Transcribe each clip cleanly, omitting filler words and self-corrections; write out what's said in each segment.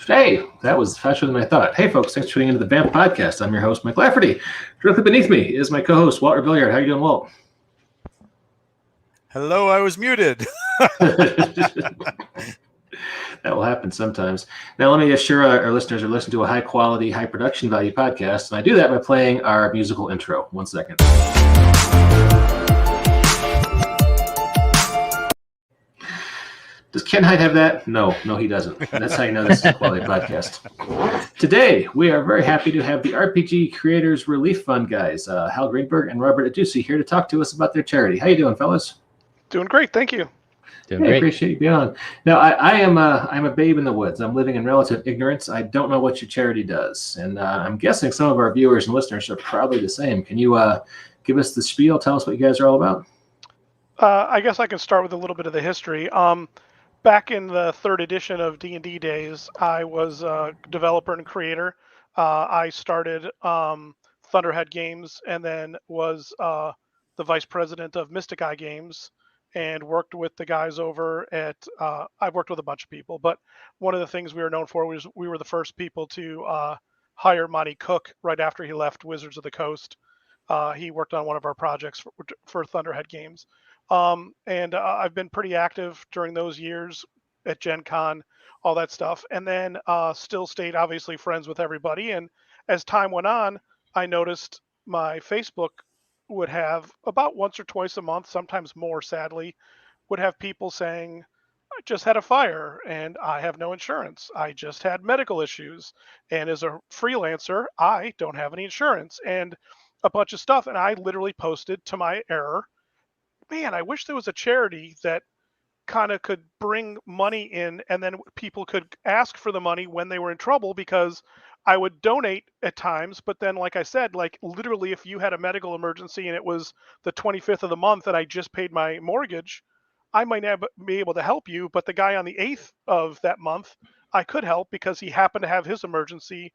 Hey, that was faster than I thought. Hey, folks, thanks for tuning into the BAMF podcast. I'm your host, Mike Lafferty. Directly beneath me is my co-host, Walter Billiard. How you doing, Walt? Hello, I was muted. That will happen sometimes. Now, let me assure our listeners are listening to a high-quality, high-production value podcast, and I do that by playing our musical intro. 1 second. Does Ken Hyde have that? No, he doesn't. And that's how you know this is a quality podcast. Today, we are very happy to have the RPG Creators Relief Fund guys, Hal Greenberg and Robert Adducey, here to talk to us about their charity. How you doing, fellas? Doing great, thank you. Doing great. Appreciate you being on. Now, I'm a babe in the woods. I'm living in relative ignorance. I don't know what your charity does, and I'm guessing some of our viewers and listeners are probably the same. Can you give us the spiel? Tell us what you guys are all about. I guess I can start with a little bit of the history. Back in the third edition of D&D days, I was a developer and creator. I started Thunderhead Games and then was the vice president of Mystic Eye Games and worked with the guys over at, I've worked with a bunch of people, but one of the things we were known for was we were the first people to hire Monty Cook right after he left Wizards of the Coast. He worked on one of our projects for Thunderhead Games. And I've been pretty active during those years at Gen Con, all that stuff. And then still stayed obviously friends with everybody. And as time went on, I noticed my Facebook would have about once or twice a month, sometimes more sadly, would have people saying, I just had a fire and I have no insurance. I just had medical issues. And as a freelancer, I don't have any insurance and a bunch of stuff. And I literally posted to my error, man, I wish there was a charity that kind of could bring money in and then people could ask for the money when they were in trouble, because I would donate at times, but then like I said, like literally if you had a medical emergency and it was the 25th of the month and I just paid my mortgage, I might not be able to help you, but the guy on the 8th of that month I could help because he happened to have his emergency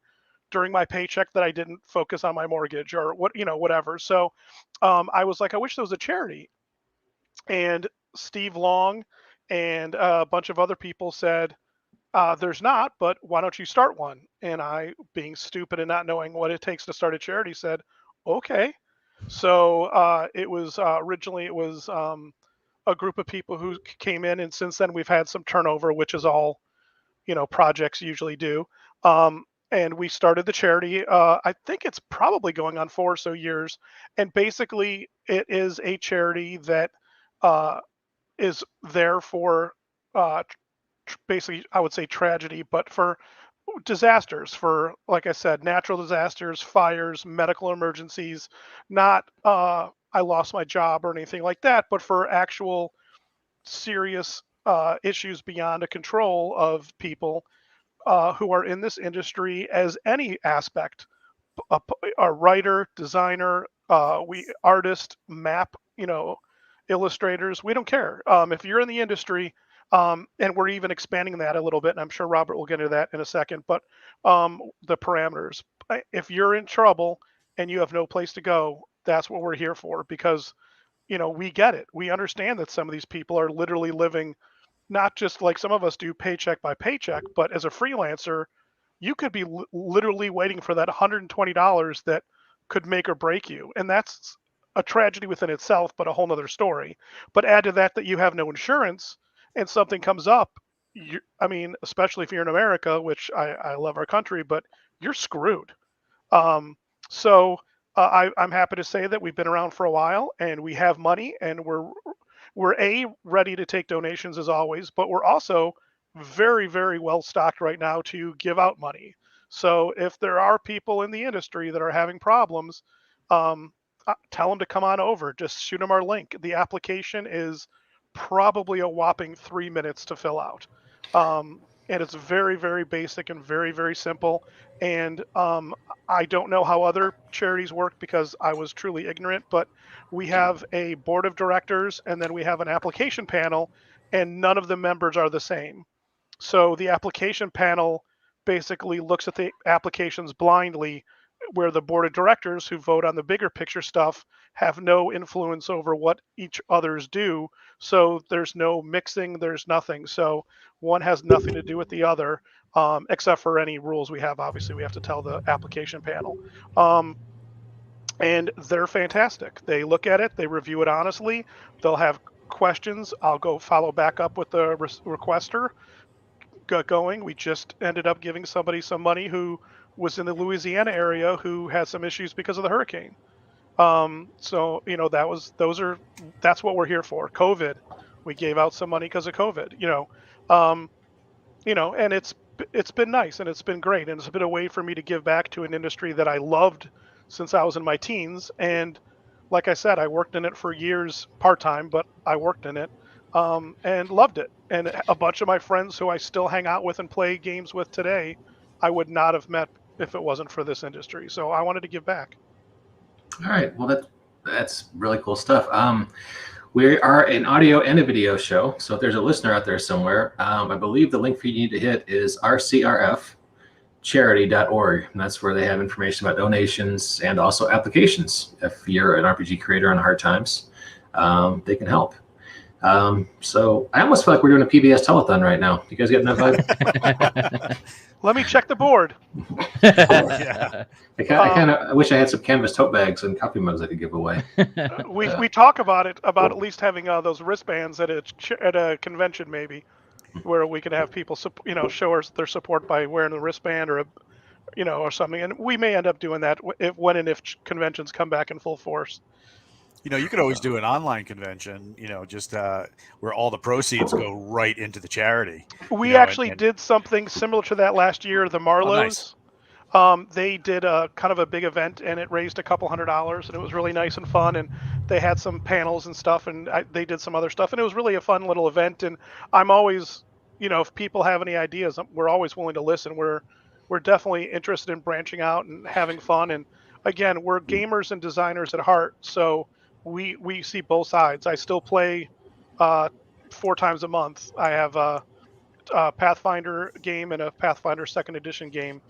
during my paycheck that I didn't focus on my mortgage or whatever. So I was like, I wish there was a charity. And Steve Long and a bunch of other people said, there's not, but why don't you start one? And I, being stupid and not knowing what it takes to start a charity, said, okay. So it was originally it was a group of people who came in, and since then we've had some turnover, which is all projects usually do. And we started the charity. I think it's probably going on 4 or so years, and basically it is a charity that uh, is there for basically, I would say tragedy, but for disasters, for, like I said, natural disasters, fires, medical emergencies, not I lost my job or anything like that, but for actual serious issues beyond the control of people who are in this industry as any aspect, a, a writer, designer, we artist, map, illustrators. We don't care. If you're in the industry, and we're even expanding that a little bit, and I'm sure Robert will get into that in a second. But the parameters. If you're in trouble and you have no place to go, that's what we're here for. Because we get it. We understand that some of these people are literally living not just like some of us do paycheck by paycheck, but as a freelancer, you could be literally waiting for that $120 that could make or break you. And that's a tragedy within itself, but a whole nother story. But add to that you have no insurance and something comes up. I mean, especially if you're in America, which I love our country, but you're screwed. So I'm happy to say that we've been around for a while and we have money, and we're ready to take donations as always, but we're also very, very well stocked right now to give out money. So if there are people in the industry that are having problems, um, tell them to come on over. Just shoot them our link. The application is probably a whopping 3 minutes to fill out. And it's very, very basic and very, very simple. And I don't know how other charities work because I was truly ignorant, but we have a board of directors and then we have an application panel, and none of the members are the same. So the application panel basically looks at the applications blindly where the board of directors who vote on the bigger picture stuff have no influence over what each others do. So there's no mixing, there's nothing. So one has nothing to do with the other, except for any rules we have. Obviously, we have to tell the application panel. And they're fantastic. They look at it, they review it honestly. They'll have questions. I'll go follow back up with the requester. Got going. We just ended up giving somebody some money who was in the Louisiana area who had some issues because of the hurricane. So that's what we're here for. COVID, we gave out some money because of COVID. Um, and it's been nice and it's been great and it's been a way for me to give back to an industry that I loved since I was in my teens. And like I said, I worked in it for years part time, but I worked in it and loved it. And a bunch of my friends who I still hang out with and play games with today, I would not have met if it wasn't for this industry. So I wanted to give back. All right. Well, that's really cool stuff. We are an audio and a video show. So if there's a listener out there somewhere, I believe the link for you need to hit is rcrfcharity.org. And that's where they have information about donations and also applications. If you're an RPG creator on hard times, they can help. So I almost feel like we're doing a PBS telethon right now. You guys getting that vibe? Let me check the board. Yeah. I wish I had some canvas tote bags and coffee mugs I could give away. We talk about it, about at least having those wristbands at a convention maybe, where we could have people show us their support by wearing the wristband or or something. And we may end up doing that when and if conventions come back in full force. You could always do an online convention, just where all the proceeds go right into the charity. We actually did something similar to that last year. The Marlows, they did a kind of a big event, and it raised a couple $100, and it was really nice and fun. And they had some panels and stuff, and they did some other stuff, and it was really a fun little event. And I'm always, if people have any ideas, we're always willing to listen. We're definitely interested in branching out and having fun. And again, we're gamers and designers at heart, so we see both sides. I still play 4 times a month. I have a Pathfinder game and a Pathfinder 2nd Edition game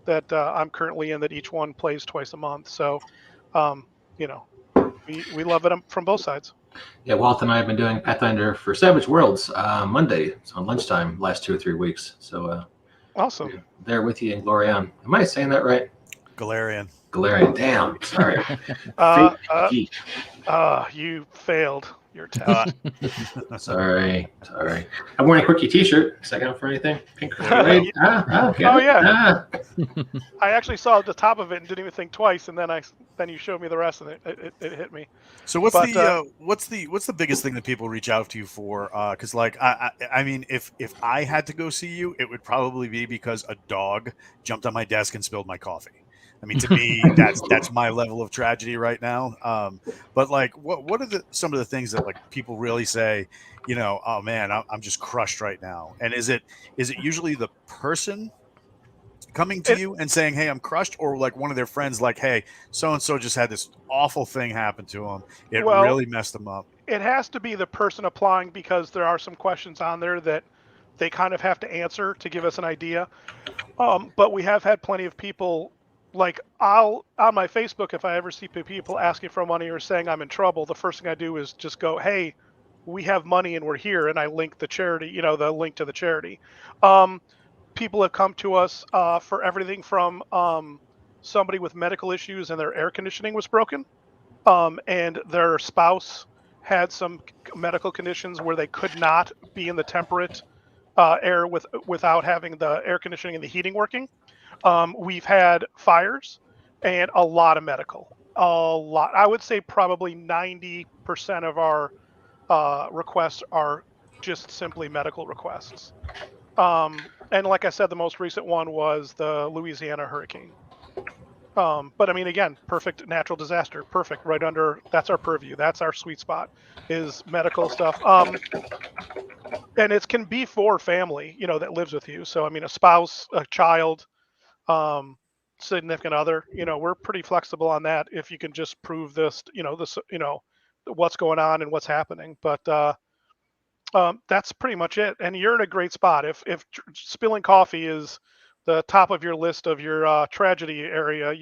that I'm currently in that each one plays twice a month. So, we love it from both sides. Yeah, Walt and I have been doing Pathfinder for Savage Worlds Monday. It's on lunchtime last 2 or 3 weeks. So awesome. There with you in Glorion. Am I saying that right? Galarian. Damn. Sorry. You failed your test. Sorry. I'm wearing a quickie T-shirt. Second up for anything? Pink. Okay. Oh yeah. I actually saw the top of it and didn't even think twice, and then you showed me the rest, and it hit me. So what's the biggest thing that people reach out to you for? Because I mean, if I had to go see you, it would probably be because a dog jumped on my desk and spilled my coffee. I mean, to me, that's my level of tragedy right now. But what are some of the things that people really say, oh man, I'm just crushed right now? And is it usually the person coming to you and saying, hey, I'm crushed, or one of their friends, hey, so and so just had this awful thing happen to him. It really messed them up. It has to be the person applying, because there are some questions on there that they kind of have to answer to give us an idea. But we have had plenty of people. I'll on my Facebook, if I ever see people asking for money or saying I'm in trouble, the first thing I do is just go, hey, we have money and we're here, and I link the charity, the link to the charity. People have come to us for everything from somebody with medical issues and their air conditioning was broken, and their spouse had some medical conditions where they could not be in the temperate air without having the air conditioning and the heating working. We've had fires and a lot of medical. A lot. I would say probably 90% of our requests are just simply medical requests. And like I said, the most recent one was the Louisiana hurricane. But I mean, again, perfect natural disaster. Perfect. Right under, that's our purview. That's our sweet spot, is medical stuff. And it can be for family, that lives with you. So, I mean, a spouse, a child, significant other, we're pretty flexible on that if you can just prove this, what's going on and what's happening. But that's pretty much it. And you're in a great spot. If spilling coffee is the top of your list of your tragedy area.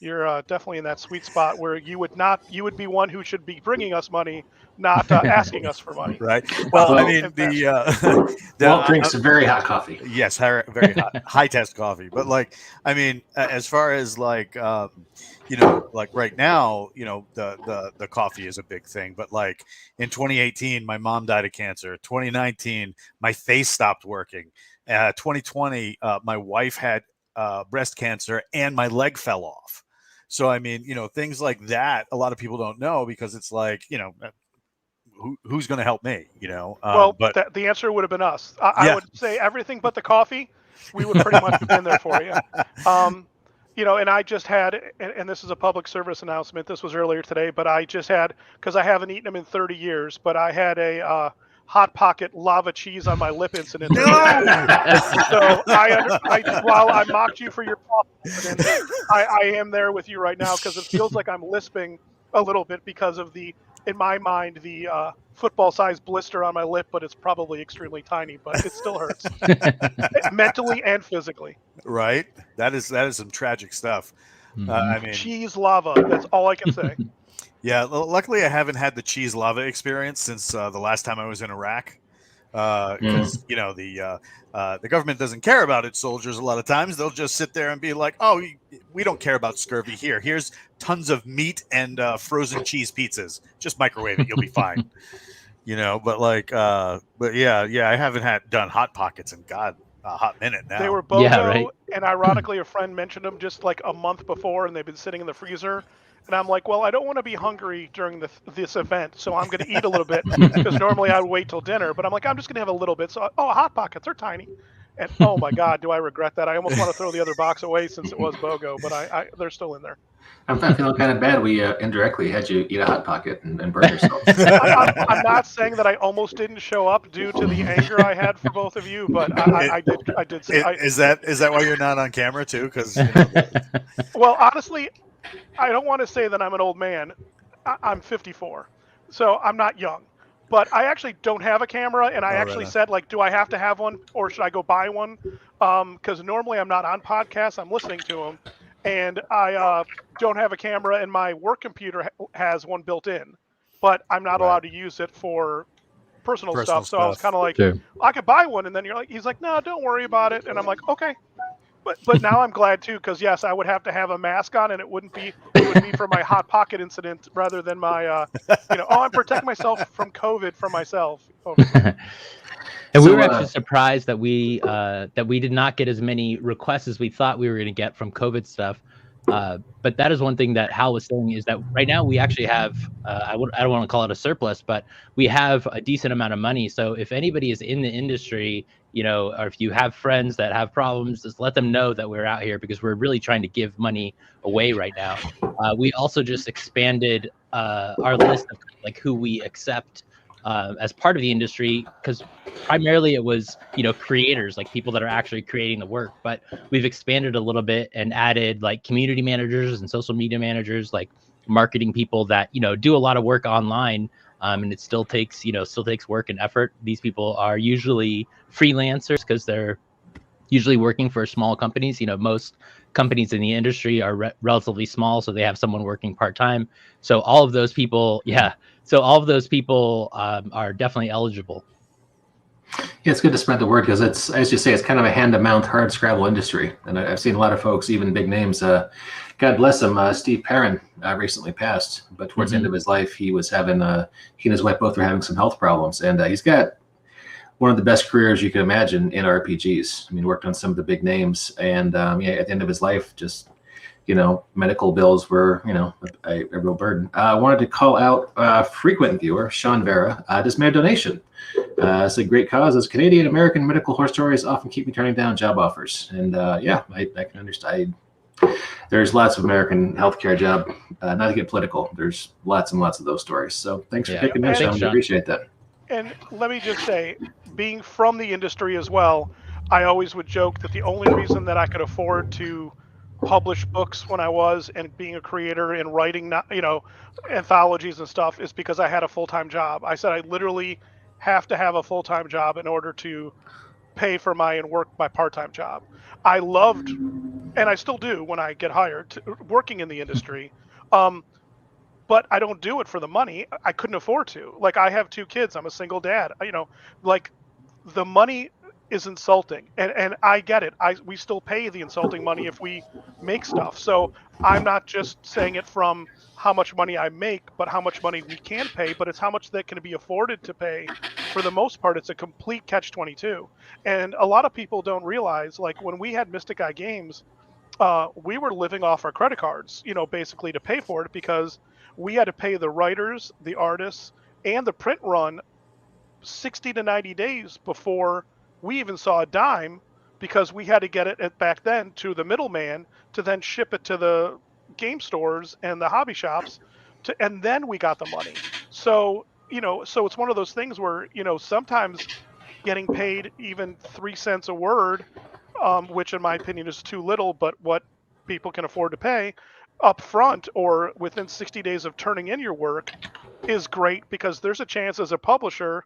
You're definitely in that sweet spot where you would be one who should be bringing us money, not asking us for money. Right. Well, I Well, mean, And the, Walt drinks very hot coffee. yes, very hot, high test coffee. But like, I mean, as far as like, like right now, the coffee is a big thing. But like in 2018, my mom died of cancer. 2019, my face stopped working. 2020, my wife had breast cancer and my leg fell off. So I mean, things like that, a lot of people don't know because it's like, who's going to help me, well, but the answer would have been us. I yeah. would say everything but the coffee. We would pretty much have been there for you. And I just had, and this is a public service announcement. This was earlier today, but I just had, because I haven't eaten them in 30 years, but I had a Hot Pocket lava cheese on my lip incident. No! So while I mocked you for your coffee incident, I am there with you right now because it feels like I'm lisping a little bit because of in my mind, the football-sized blister on my lip, but it's probably extremely tiny, but it still hurts, mentally and physically. Right? That is some tragic stuff. I mean, cheese lava. That's all I can say. Yeah, luckily I haven't had the cheese lava experience since the last time I was in Iraq. Because the government doesn't care about its soldiers a lot of times. They'll just sit there and be like, "Oh, we don't care about scurvy here. Here's tons of meat and frozen cheese pizzas. Just microwave it. You'll be fine." But like, but yeah, I haven't done Hot Pockets in a hot minute now. They were BOGO, and ironically, a friend mentioned them just like a month before, and they've been sitting in the freezer. And I'm like, well, I don't want to be hungry during this event, so I'm going to eat a little bit because normally I would wait till dinner. But I'm like, I'm just going to have a little bit. So, Hot Pockets, they're tiny. And oh my God, do I regret that? I almost want to throw the other box away since it was BOGO, but they're still in there. I'm feeling kind of bad. We indirectly had you eat a Hot Pocket and burn yourself. I'm not saying that I almost didn't show up due to the anger I had for both of you, but I did. Is that why you're not on camera too? Because well, honestly, I don't want to say that I'm an old man. I'm 54, so I'm not young. But I actually don't have a camera, and I actually said, like, do I have to have one, or should I go buy one? Because normally I'm not on podcasts. I'm listening to them. And I don't have a camera, and my work computer has one built in. But I'm not allowed to use it for personal stuff. So I was kind of like, I could buy one. And then he's like, no, don't worry about it. And I'm like, okay. But now I'm glad too, because yes, I would have to have a mask on, and it would be for my Hot Pocket incident rather than my, I'm protecting myself from COVID from myself. And we were actually surprised that we did not get as many requests as we thought we were going to get from COVID stuff. But that is one thing that Hal was saying, is that right now we actually have, I don't want to call it a surplus, but we have a decent amount of money. So if anybody is in the industry, or if you have friends that have problems, just let them know that we're out here, because we're really trying to give money away right now. We also just expanded our list of like who we accept as part of the industry, because primarily it was creators, like people that are actually creating the work, but we've expanded a little bit and added like community managers and social media managers, like marketing people that do a lot of work online, and it still takes work and effort. These people are usually freelancers because they're usually working for small companies. Most companies in the industry are relatively small, so they have someone working part-time. So all of those people are definitely eligible. Yeah, it's good to spread the word, because it's, as you say, it's kind of a hand-to-mouth hard scrabble industry. And I've seen a lot of folks, even big names. God bless him, Steve Perrin recently passed, but towards the end of his life, he was having, he and his wife both were having some health problems, and he's got one of the best careers you can imagine in RPGs. I mean, worked on some of the big names, and at the end of his life, just medical bills were a real burden. I wanted to call out frequent viewer Sean Vera. Just made a donation. It's a great cause. As Canadian American medical horror stories often keep me turning down job offers, and I can understand. There's lots of American healthcare job. Not to get political, there's lots and lots of those stories. So thanks for taking that, Sean. We appreciate that. And let me just say, being from the industry as well, I always would joke that the only reason that I could afford to publish books when I was, and being a creator and writing, anthologies and stuff, is because I had a full-time job. I said I literally have to have a full-time job in order to pay for my part-time job. I loved, and I still do when I get hired, working in the industry. Um, but I don't do it for the money. I couldn't afford to. Like, I have 2 kids. I'm a single dad. Like, the money is insulting, and I get it. We still pay the insulting money if we make stuff. So I'm not just saying it from how much money I make, but how much money we can pay, but it's how much that can be afforded to pay. For the most part, it's a complete catch-22. And a lot of people don't realize, like, when we had Mystic Eye Games, we were living off our credit cards, basically to pay for it, because we had to pay the writers, the artists, and the print run 60 to 90 days before we even saw a dime, because we had to get it back then to the middleman to then ship it to the game stores and the hobby shops and then we got the money. So, so it's one of those things where, sometimes getting paid even 3 cents a word, which in my opinion is too little, but what people can afford to pay up front or within 60 days of turning in your work is great, because there's a chance as a publisher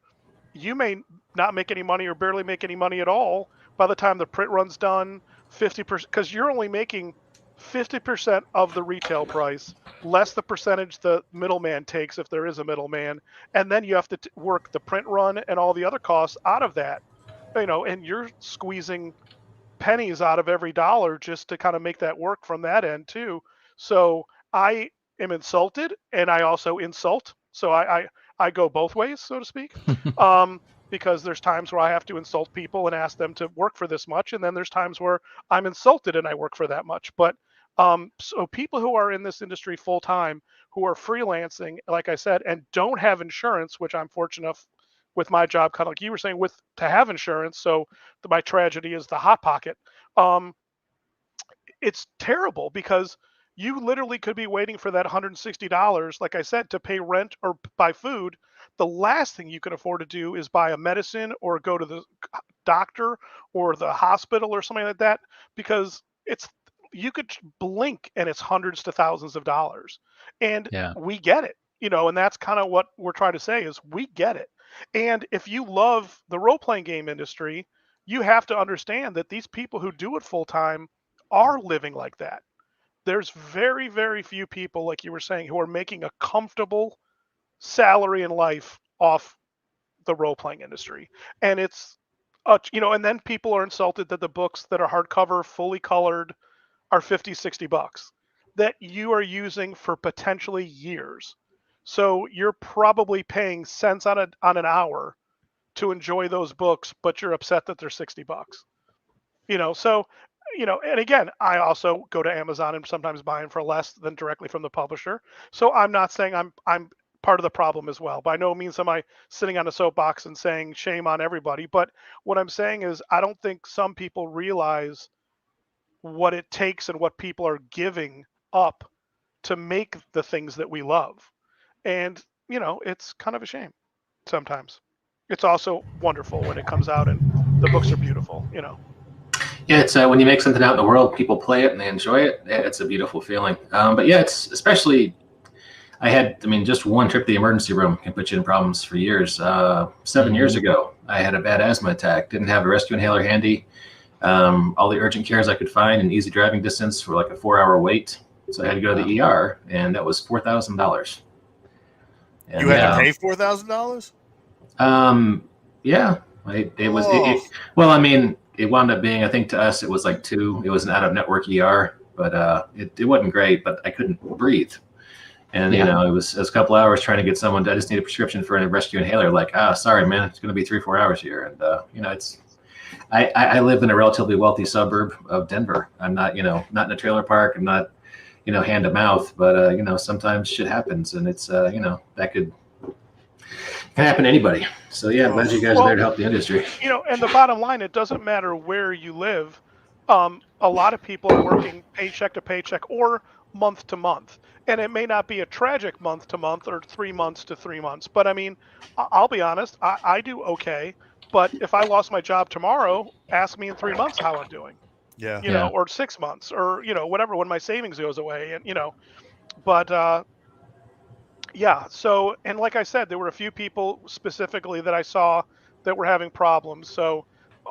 you may not make any money or barely make any money at all by the time the print run's done. 50%, because you're only making 50% of the retail price, less the percentage the middleman takes if there is a middleman, and then you have to work the print run and all the other costs out of that. And you're squeezing pennies out of every dollar just to kind of make that work from that end too. So I am insulted, and I also insult. So I go both ways, so to speak. Because there's times where I have to insult people and ask them to work for this much, and then there's times where I'm insulted and I work for that much. But so people who are in this industry full time, who are freelancing, like I said, and don't have insurance, which I'm fortunate enough with my job, kind of like you were saying, with to have insurance. So my tragedy is the hot pocket. Um, it's terrible, because you literally could be waiting for that $160, like I said, to pay rent or buy food. The last thing you can afford to do is buy a medicine or go to the doctor or the hospital or something like that, because it's you could blink and it's hundreds to thousands of dollars. And Yeah. we get it, and that's kind of what we're trying to say is we get it. And if you love the role-playing game industry, you have to understand that these people who do it full time are living like that. There's very, very few people, like you were saying, who are making a comfortable salary in life off the role playing industry. And and then people are insulted that the books that are hardcover, fully colored, are 50, $60 that you are using for potentially years. So you're probably paying cents on an hour to enjoy those books, but you're upset that they're $60. So and again, I also go to Amazon and sometimes buy them for less than directly from the publisher. So I'm not saying I'm part of the problem as well. By no means am I sitting on a soapbox and saying shame on everybody, but what I'm saying is I don't think some people realize what it takes and what people are giving up to make the things that we love. And it's kind of a shame sometimes. It's also wonderful when it comes out and the books are beautiful. Yeah, it's when you make something out in the world, people play it and they enjoy it. Yeah, it's a beautiful feeling. But yeah, it's especially. Just one trip to the emergency room can put you in problems for years. 7 years ago, I had a bad asthma attack. Didn't have a rescue inhaler handy. All the urgent cares I could find in easy driving distance were like a 4-hour wait. So I had to go to the ER, and that was $4,000. You had to pay $4,000? Yeah. It wound up being, I think to us, it was like two. It was an out-of-network ER, but it wasn't great, but I couldn't breathe. And, it was a couple hours trying to get someone I just need a prescription for a rescue inhaler. Like, sorry, man, it's going to be 3-4 hours here. And, I live in a relatively wealthy suburb of Denver. I'm not, not in a trailer park. I'm not, hand to mouth, but, sometimes shit happens, and it's, that can happen to anybody. So yeah, I'm glad you guys are there to help the industry. And the bottom line, it doesn't matter where you live. A lot of people are working paycheck to paycheck or month to month. And it may not be a tragic month to month or 3 months to 3 months. But I mean, I'll be honest, I do okay. But if I lost my job tomorrow, ask me in 3 months how I'm doing. Yeah. Or 6 months or, whatever, when my savings goes away. And, but yeah. So, and like I said, there were a few people specifically that I saw that were having problems. So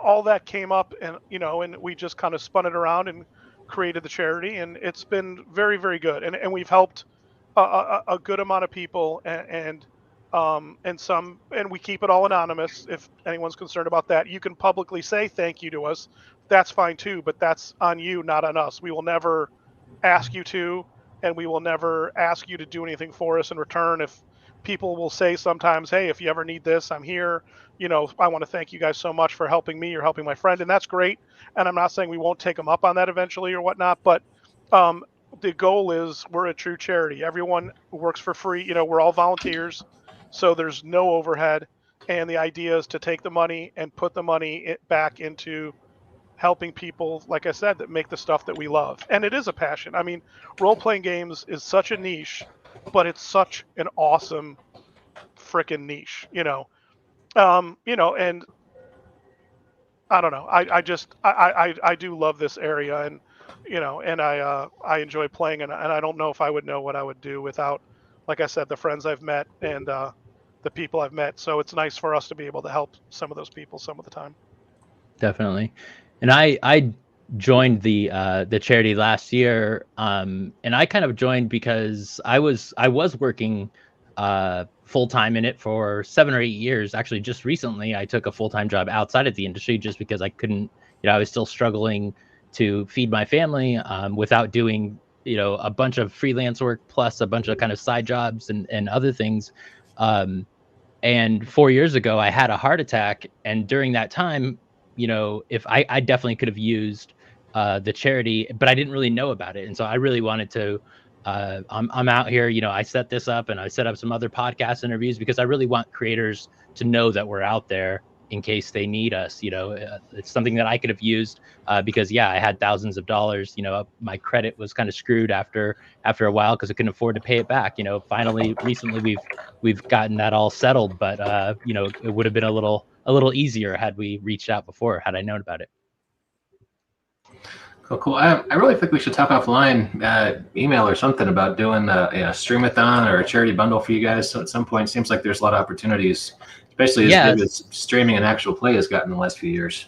all that came up, and and we just kind of spun it around and created the charity, and it's been very, very good, and we've helped a good amount of people, and we keep it all anonymous. If anyone's concerned about that, you can publicly say thank you to us. That's fine too, but that's on you, not on us. We will never ask you to, and we will never ask you to do anything for us in return. If people will say sometimes, hey, if you ever need this, I'm here. I want to thank you guys so much for helping me or helping my friend, and that's great. And I'm not saying we won't take them up on that eventually or whatnot, but the goal is we're a true charity. Everyone works for free. We're all volunteers, so there's no overhead. And the idea is to take the money and put the money back into helping people, like I said, that make the stuff that we love. And it is a passion. I mean, role-playing games is such a niche, but it's such an awesome freaking niche, and I don't know. I do love this area, and and I enjoy playing, and I don't know if I would know what I would do without, like I said, the friends I've met and the people I've met. So it's nice for us to be able to help some of those people some of the time. Definitely. And I joined the charity last year, and I kind of joined because I was working full time in it for 7 or 8 years. Actually, just recently I took a full time job outside of the industry just because I couldn't. I was still struggling to feed my family without doing a bunch of freelance work plus a bunch of kind of side jobs and other things. And 4 years ago, I had a heart attack, and during that time, if I definitely could have used the charity, but I didn't really know about it, and so I really wanted to. I'm out here, I set this up, and I set up some other podcast interviews because I really want creators to know that we're out there in case they need us. It's something that I could have used because I had thousands of dollars. My credit was kind of screwed after a while because I couldn't afford to pay it back. Finally, recently we've gotten that all settled, but it would have been a little easier had we reached out before, had I known about it. Cool. I really think we should talk offline, email or something about doing a stream-a-thon or a charity bundle for you guys. So at some point, it seems like there's a lot of opportunities, especially as big as streaming and actual play has gotten in the last few years.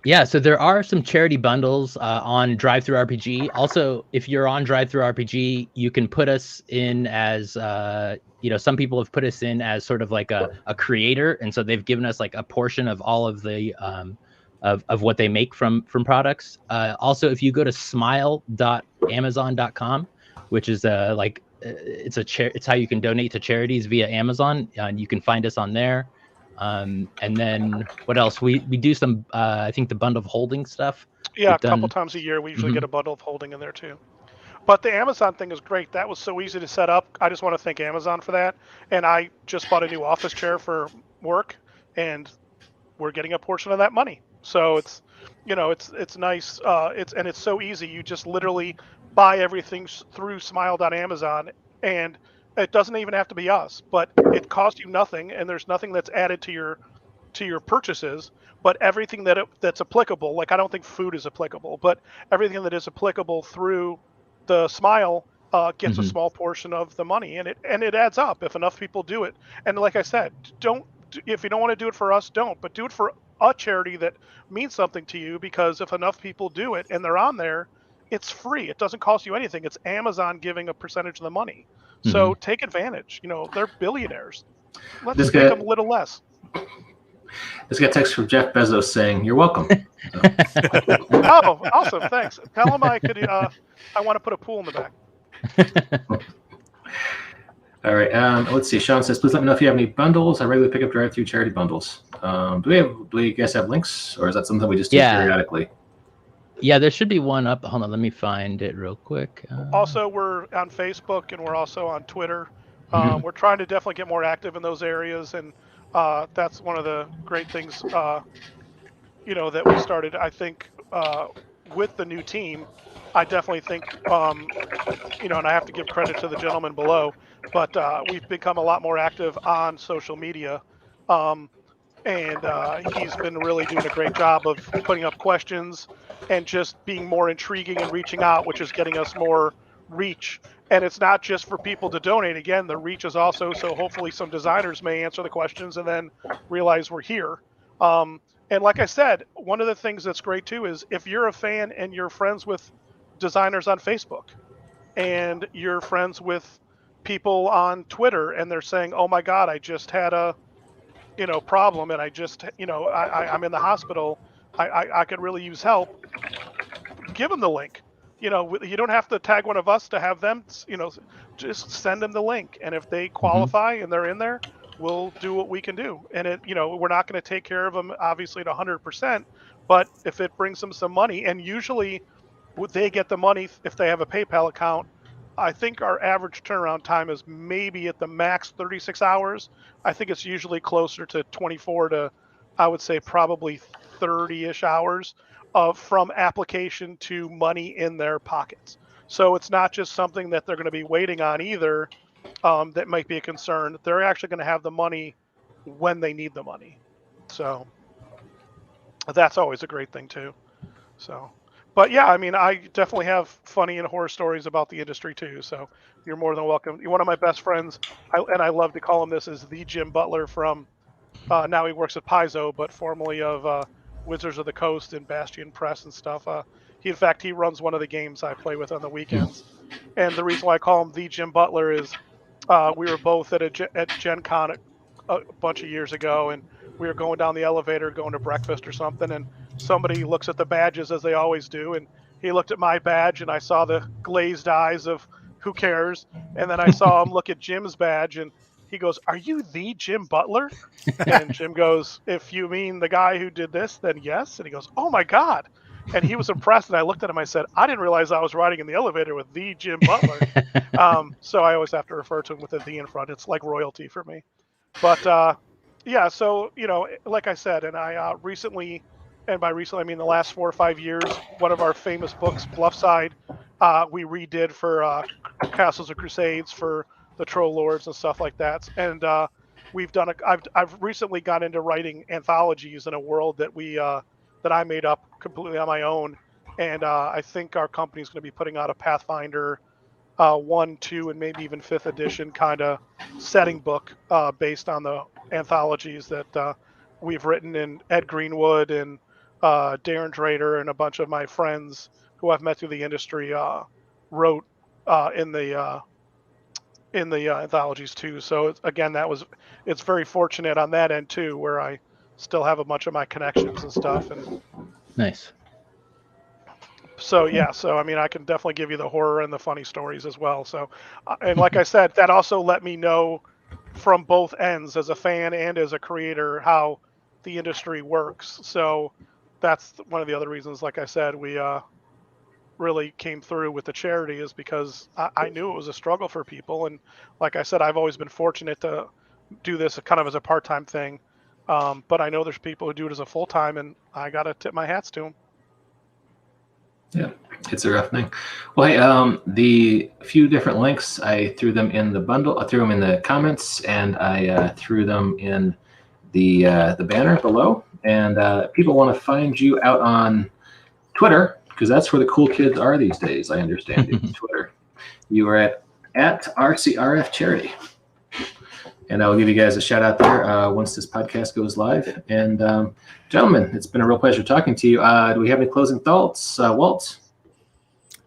Yeah, so there are some charity bundles on DriveThruRPG. Also, if you're on DriveThruRPG, you can put us in as, some people have put us in as sort of like a creator. And so they've given us like a portion of all of the of what they make from products. Also, if you go to smile.amazon.com, which is it's how you can donate to charities via Amazon, and you can find us on there. And then what else? We do some I think the bundle of holding stuff. Yeah, a couple times a year we usually get a bundle of holding in there too. But the Amazon thing is great. That was so easy to set up. I just want to thank Amazon for that. And I just bought a new office chair for work, and we're getting a portion of that money. So it's it's nice. It's so easy. You just literally buy everything through smile.amazon, and it doesn't even have to be us, but it costs you nothing, and there's nothing that's added to your purchases. But everything that's applicable, like I don't think food is applicable, but everything that is applicable through the Smile gets a small portion of the money, and it adds up if enough people do it. And like I said, if you don't want to do it for us, don't, but do it for a charity that means something to you, because if enough people do it and they're on there, it's free. It doesn't cost you anything. It's Amazon giving a percentage of the money. So take advantage. They're billionaires. Let's make them a little less. Just got a text from Jeff Bezos saying, "You're welcome." Oh, awesome! Thanks. Tell him I could. I want to put a pool in the back. All right. Let's see. Sean says, "Please let me know if you have any bundles. I regularly pick up drive-through charity bundles. Do you guys have links, or is that something we just do periodically?" Yeah, there should be one up. Hold on, let me find it real quick. Also, we're on Facebook, and we're also on Twitter. We're trying to definitely get more active in those areas, and that's one of the great things, that we started. I think with the new team, I definitely think, and I have to give credit to the gentleman below, but we've become a lot more active on social media. And he's been really doing a great job of putting up questions and just being more intriguing and reaching out, which is getting us more reach. And it's not just for people to donate. Again, the reach is also so hopefully some designers may answer the questions and then realize we're here. And like I said, one of the things that's great too is if you're a fan and you're friends with designers on Facebook and you're friends with people on Twitter and they're saying, "Oh my God, I just had a problem and I just I'm in the hospital. I could really use help." Give them the link. You don't have to tag one of us to have them. Just send them the link, and if they qualify and they're in there, we'll do what we can do. And we're not going to take care of them obviously at 100%, but if it brings them some money, and usually they get the money if they have a PayPal account. I think our average turnaround time is maybe at the max 36 hours. I think it's usually closer to 24 to, I would say, probably 30-ish hours from application to money in their pockets. So it's not just something that they're going to be waiting on either. That might be a concern. They're actually going to have the money when they need the money. So that's always a great thing too. So, but yeah, I mean, I definitely have funny and horror stories about the industry too. So you're more than welcome. One of my best friends, and I love to call him this, is the Jim Butler from, now he works at Paizo, but formerly of Wizards of the Coast and Bastion Press and stuff. In fact, he runs one of the games I play with on the weekends. And the reason why I call him the Jim Butler is we were both at Gen Con a bunch of years ago, and we were going down the elevator, going to breakfast or something, and somebody looks at the badges as they always do, and he looked at my badge, and I saw the glazed eyes of who cares, and then I saw him look at Jim's badge, and he goes, "Are you the Jim Butler?" And Jim goes, "If you mean the guy who did this, then yes." And he goes, "Oh my God." And he was impressed, and I looked at him. I said, "I didn't realize I was riding in the elevator with the Jim Butler." So I always have to refer to him with a "the" in front. It's like royalty for me. But yeah, so like I said, and I recently, and by recently I mean the last 4 or 5 years, one of our famous books, Bluffside, we redid for Castles of Crusades for the Troll Lords and stuff like that. And we've done I've recently got into writing anthologies in a world that I made up completely on my own. And I think our company is going to be putting out a Pathfinder 1, 2, and maybe even 5th edition kind of setting book based on the anthologies that we've written. And Ed Greenwood and Darren Drader and a bunch of my friends who I've met through the industry wrote in the anthologies too. So again, it's very fortunate on that end too, where I still have a bunch of my connections and stuff. And nice. So yeah, so I mean, I can definitely give you the horror and the funny stories as well. So, and like I said, that also let me know from both ends, as a fan and as a creator, how the industry works. So that's one of the other reasons, like I said, we really came through with the charity, is because I knew it was a struggle for people. And like I said, I've always been fortunate to do this kind of as a part-time thing. But I know there's people who do it as a full-time, and I got to tip my hats to them. Yeah, it's a rough thing. Well, hey, the few different links, I threw them in the bundle. I threw them in the comments, and I threw them in the banner below. And people want to find you out on Twitter, because that's where the cool kids are these days. I understand you. Twitter. You are at RCRF Charity. And I will give you guys a shout out there once this podcast goes live. And gentlemen, it's been a real pleasure talking to you. Do we have any closing thoughts, Walt?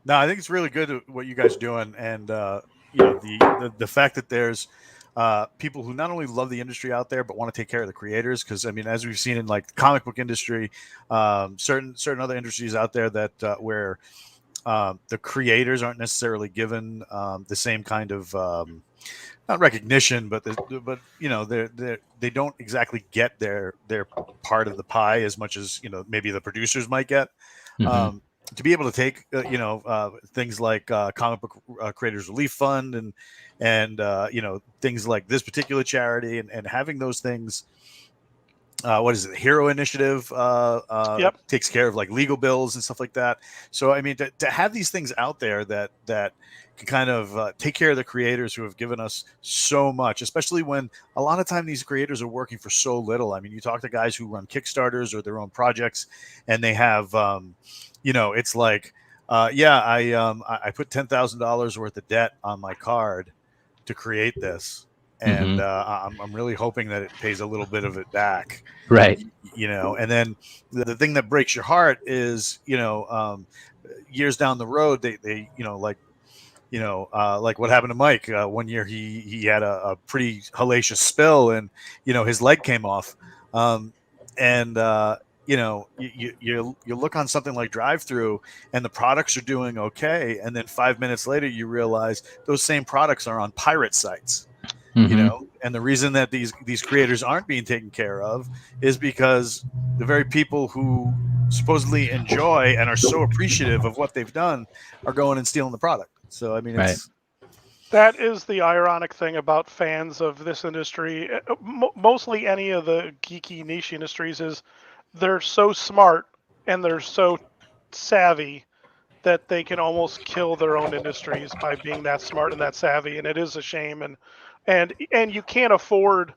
No, I think it's really good what you guys are doing, and the fact that there's people who not only love the industry out there but want to take care of the creators. Because I mean, as we've seen in like the comic book industry, certain other industries out there that where the creators aren't necessarily given the same kind of not recognition, but they don't exactly get their part of the pie as much as maybe the producers might get. Mm-hmm. To be able to take things like comic book creators relief fund and things like this particular charity and having those things. What is it? Hero Initiative takes care of like legal bills and stuff like that. So I mean, to have these things out there that can kind of take care of the creators who have given us so much, especially when a lot of time these creators are working for so little. I mean, you talk to guys who run Kickstarters or their own projects, and they have, it's like, I put $10,000 worth of debt on my card to create this. and I'm really hoping that it pays a little bit of it back. Right. And then the thing that breaks your heart is, years down the road, they like what happened to Mike. One year he had a pretty hellacious spill, and his leg came off. You look on something like Drive-Thru, and the products are doing okay, and then 5 minutes later you realize those same products are on pirate sites. And the reason that these creators aren't being taken care of is because the very people who supposedly enjoy and are so appreciative of what they've done are going and stealing the product. So I mean, that is the ironic thing about fans of this industry, mostly any of the geeky niche industries, is they're so smart and they're so savvy that they can almost kill their own industries by being that smart and that savvy. And it is a shame. And you can't afford,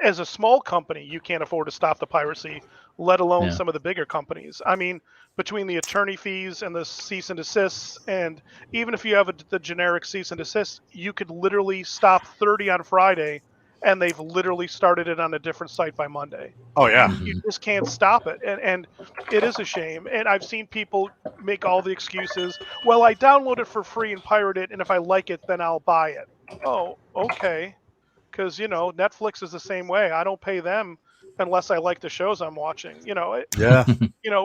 as a small company, you can't afford to stop the piracy, let alone some of the bigger companies. I mean, between the attorney fees and the cease and desists, and even if you have the generic cease and desist, you could literally stop 30 on Friday, and they've literally started it on a different site by Monday. Oh yeah. You just can't stop it. And it is a shame. And I've seen people make all the excuses. Well, I download it for free and pirate it, and if I like it, then I'll buy it. Oh, okay. Because, Netflix is the same way. I don't pay them unless I like the shows I'm watching. Yeah.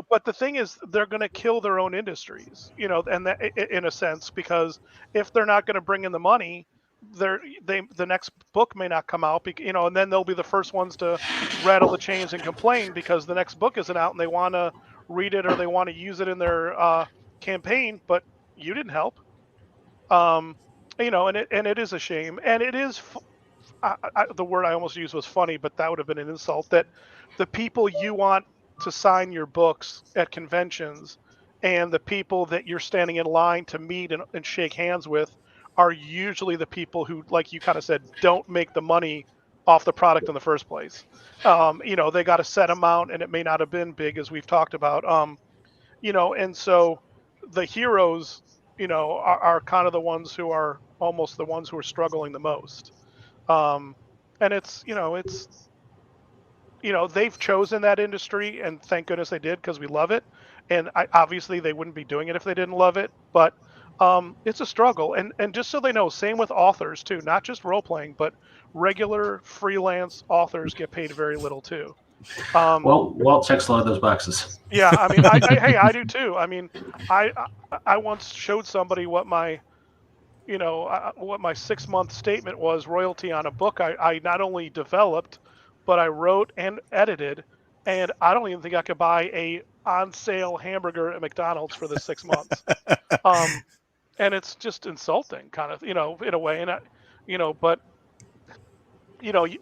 But the thing is, they're going to kill their own industries, and that, in a sense, because if they're not going to bring in the money, the next book may not come out, and then they'll be the first ones to rattle the chains and complain because the next book isn't out and they want to read it or they want to use it in their campaign, but you didn't help. And it is a shame, and it is. The word I almost used was funny, but that would have been an insult. That the people you want to sign your books at conventions and the people that you're standing in line to meet and shake hands with are usually the people who, like you kind of said, don't make the money off the product in the first place. They got a set amount and it may not have been big, as we've talked about. And so the heroes, are kind of the ones who are almost the ones who are struggling the most. And they've chosen that industry, and thank goodness they did, because we love it. And obviously they wouldn't be doing it if they didn't love it, but it's a struggle. And just so they know, same with authors too, not just role-playing, but regular freelance authors get paid very little too. Well, Walt checks a lot of those boxes. Yeah, I mean, I do too. I mean, I once showed somebody what my 6-month statement was, royalty on a book I not only developed, but I wrote and edited, and I don't even think I could buy a on-sale hamburger at McDonald's for the 6 months. And it's just insulting, kind of, in a way. And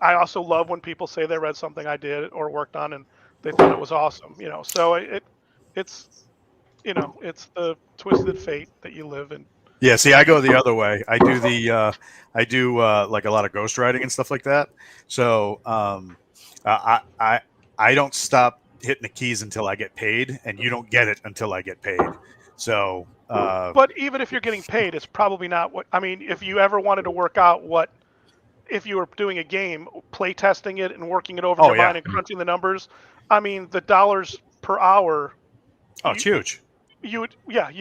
I also love when people say they read something I did or worked on and they thought it was awesome. So it's the twisted fate that you live in. Yeah, see, I go the other way. I do like a lot of ghostwriting and stuff like that. So I don't stop hitting the keys until I get paid, and you don't get it until I get paid. So, but even if you're getting paid, it's probably not what I mean. If you ever wanted to work out if you were doing a game, play testing it and working it over your mind and crunching the numbers, I mean, the dollars per hour. Oh, it's huge. You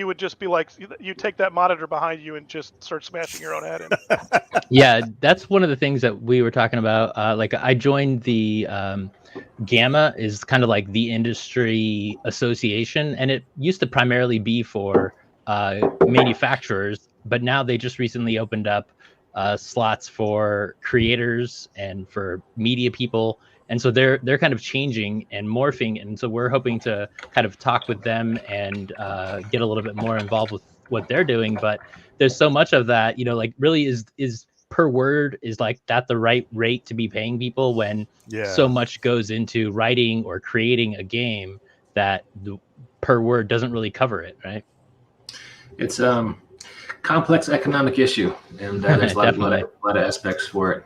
would just be like, you take that monitor behind you and just start smashing your own head in. Yeah, that's one of the things that we were talking about. Like I joined the Gamma, is kind of like the industry association, and it used to primarily be for manufacturers, but now they just recently opened up slots for creators and for media people. And so they're kind of changing and morphing, and so we're hoping to kind of talk with them and get a little bit more involved with what they're doing. But there's so much of that, like really is per word, is like that the right rate to be paying people when so much goes into writing or creating a game that the per word doesn't really cover it, right? It's complex economic issue, and there's a lot of aspects for it.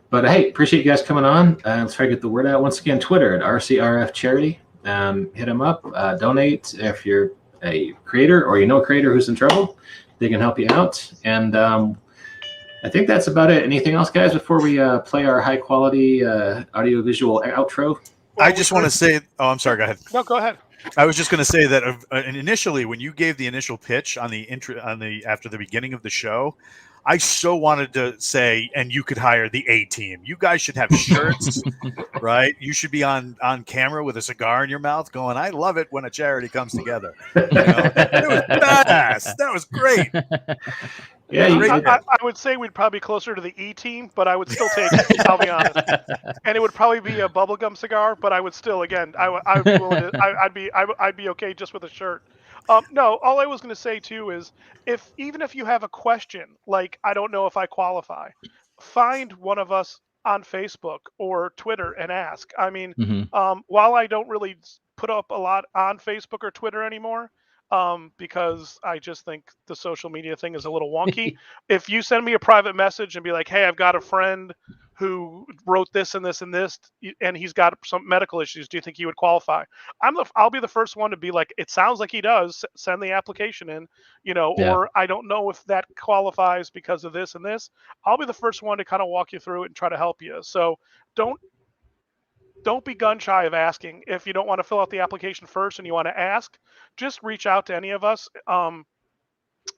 But hey, appreciate you guys coming on. Let's try to get the word out. Once again, Twitter at RCRF Charity. Hit them up. Donate if you're a creator or a creator who's in trouble. They can help you out. And I think that's about it. Anything else, guys, before we play our high quality audiovisual outro? I just want to say, oh, I'm sorry, go ahead. No, go ahead. I was just going to say that initially, when you gave the initial pitch on the after the beginning of the show, I so wanted to say, and you could hire the A team. You guys should have shirts, right? You should be on camera with a cigar in your mouth, going, "I love it when a charity comes together." You know? It was badass. That was great. Yeah, I would say we'd probably be closer to the E team, but I would still take it. I'll be honest, and it would probably be a bubblegum cigar, but I would still, again, I'd be willing to, I'd be okay just with a shirt. No, all I was going to say too is even if you have a question, like I don't know if I qualify, find one of us on Facebook or Twitter and ask. I mean, while I don't really put up a lot on Facebook or Twitter anymore, because I just think the social media thing is a little wonky. If you send me a private message and be like, hey, I've got a friend who wrote this and this and this, and he's got some medical issues, do you think he would qualify? I'll be the first one to be like, it sounds like he does, send the application in, or I don't know if that qualifies because of this and this. I'll be the first one to kind of walk you through it and try to help you. So don't be gun shy of asking. If you don't want to fill out the application first and you want to ask, just reach out to any of us.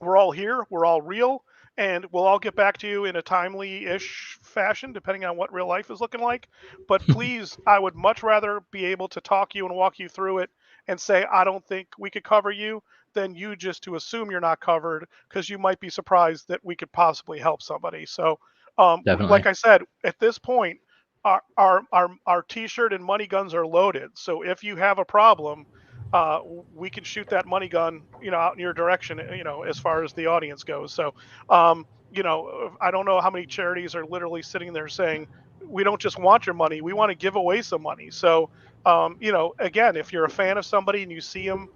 We're all here. We're all real. And we'll all get back to you in a timely-ish fashion, depending on what real life is looking like. But please, I would much rather be able to talk you and walk you through it and say, I don't think we could cover you, than you just to assume you're not covered, because you might be surprised that we could possibly help somebody. So, like I said, at this point, our T-shirt and money guns are loaded. So if you have a problem, we can shoot that money gun, out in your direction, as far as the audience goes. So, I don't know how many charities are literally sitting there saying, we don't just want your money, we want to give away some money. So, again, if you're a fan of somebody and you see them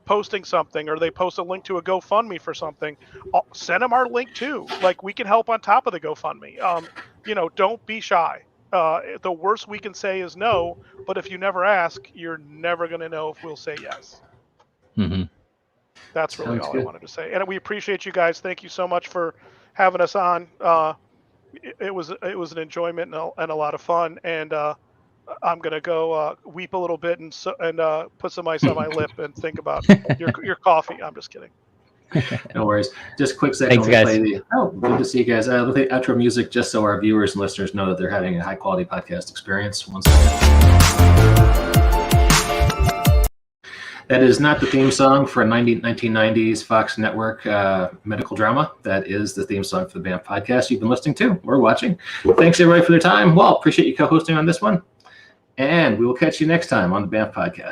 posting something, or they post a link to a GoFundMe for something, send them our link too. Like, we can help on top of the GoFundMe. Don't be shy. The worst we can say is no, but if you never ask, you're never going to know if we'll say yes. That's really all I wanted to say. And we appreciate you guys. Thank you so much for having us on. It was an enjoyment and a lot of fun. And I'm going to go weep a little bit and put some ice on my lip and think about your coffee. I'm just kidding. No worries. Just a quick second. Thanks, guys. Good to see you guys. We'll play outro music just so our viewers and listeners know that they're having a high-quality podcast experience. Once again. That is not the theme song for a 1990s Fox Network medical drama. That is the theme song for the BAMF podcast you've been listening to or watching. Thanks, everybody, for their time. Well, appreciate you co-hosting on this one. And we will catch you next time on the BAMF podcast.